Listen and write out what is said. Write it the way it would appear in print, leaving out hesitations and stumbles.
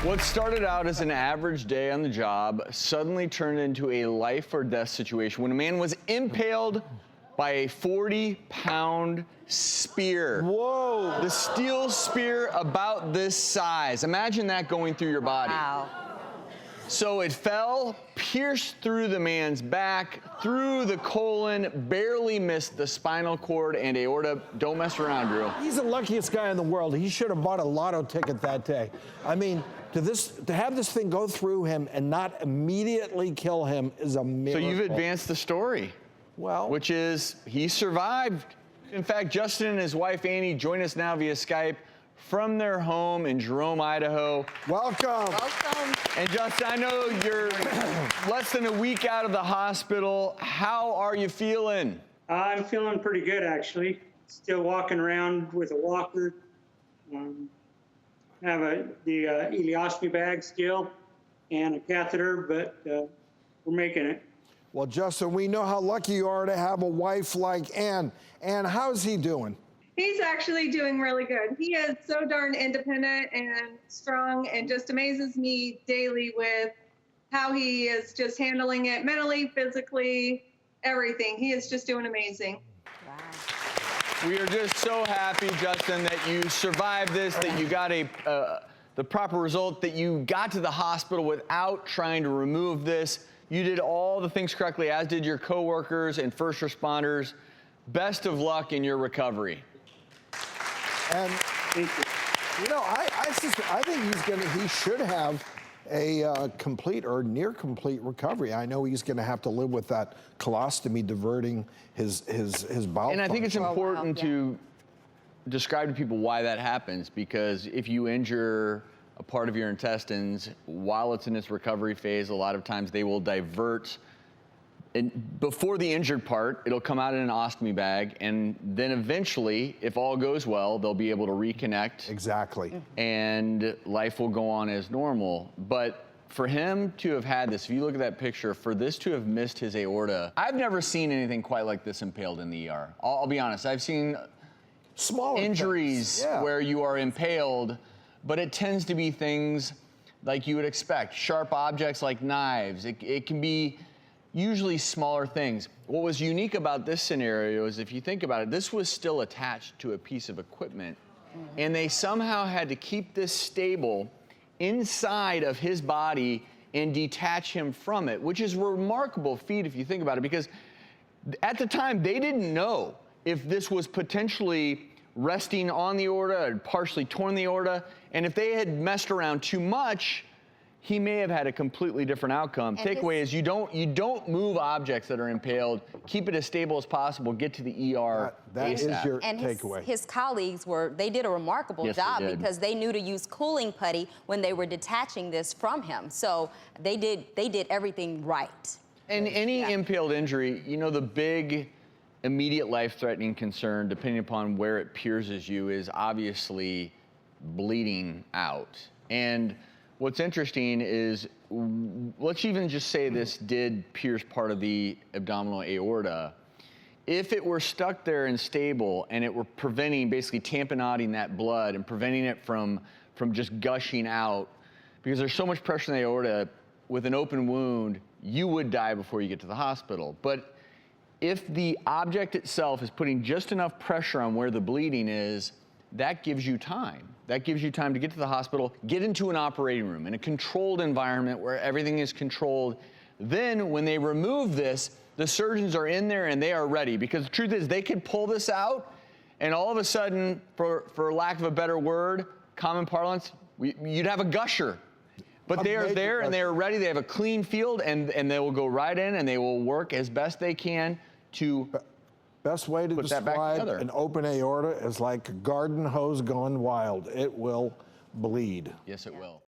What started out as an average day on the job suddenly turned into a life or death situation when a man was impaled by a 40-pound spear. Whoa. The steel spear about this size. Imagine that going through your body. Wow. So it fell, pierced through the man's back, through the colon, barely missed the spinal cord and aorta. Don't mess around, Drew. He's the luckiest guy in the world. He should have bought a lotto ticket that day. I mean, to have this thing go through him and not immediately kill him is a miracle. So you've advanced the story. Well, which is he survived. In fact, Justin and his wife Annie join us now via Skype from their home in Jerome, Idaho. welcome. Welcome. And Justin, I know you're less than a week out of the hospital. How are you feeling? I'm feeling pretty good, actually. Still walking around with a walker. Have the ileostomy bag still and a catheter, but we're making it. Well, Justin, we know how lucky you are to have a wife like Ann. Ann, how's he doing? He's actually doing really good. He is so darn independent and strong and just amazes me daily with how he is just handling it mentally, physically, everything. He is just doing amazing. Wow. We are just so happy, Justin, that you survived this, that you got the proper result, that you got to the hospital without trying to remove this. You did all the things correctly, as did your coworkers and first responders. Best of luck in your recovery. And Thank you. you know, I think he should have a complete or near complete recovery. I know he's going to have to live with that colostomy diverting his bowel. And I think it's function. important to describe to people why that happens, because if you injure a part of your intestines while it's in its recovery phase, a lot of times they will divert. And before the injured part, it'll come out in an ostomy bag, and then eventually, if all goes well, they'll be able to reconnect. Exactly. And life will go on as normal. But for him to have had this, if you look at that picture, for this to have missed his aorta, I've never seen anything quite like this impaled in the ER. I'll be honest, I've seen Smaller injuries things. Yeah. where you are impaled, but it tends to be things like you would expect, sharp objects like knives. It can be usually smaller things. What was unique about this scenario is, if you think about it, this was still attached to a piece of equipment, and they somehow had to keep this stable inside of his body and detach him from it, which is a remarkable feat if you think about it, because at the time they didn't know if this was potentially resting on the aorta or partially torn the aorta, and if they had messed around too much, he may have had a completely different outcome. Takeaway is you don't move objects that are impaled. Keep it as stable as possible. Get to the ER. That is ASAP. your And takeaway. his colleagues they did a remarkable Yes, they job, did. because they knew to use cooling putty when they were detaching this from him. So they did everything right. And any impaled injury, you know, the big immediate life-threatening concern, depending upon where it pierces you, is obviously bleeding out. And what's interesting is, let's even just say this did pierce part of the abdominal aorta. If it were stuck there and stable, and it were preventing, basically tamponading that blood and preventing it from just gushing out, because there's so much pressure in the aorta, with an open wound, you would die before you get to the hospital. But if the object itself is putting just enough pressure on where the bleeding is, that gives you time. That gives you time to get to the hospital, get into an operating room in a controlled environment where everything is controlled. Then when they remove this, the surgeons are in there and they are ready, because the truth is they could pull this out and all of a sudden, for lack of a better word, common parlance, you'd have a gusher. But they are there and they are ready. They have a clean field, and they will go right in and they will work as best they can to Best way to put that back describe together. an open aorta is like a garden hose going wild. It will bleed. Yes, it will.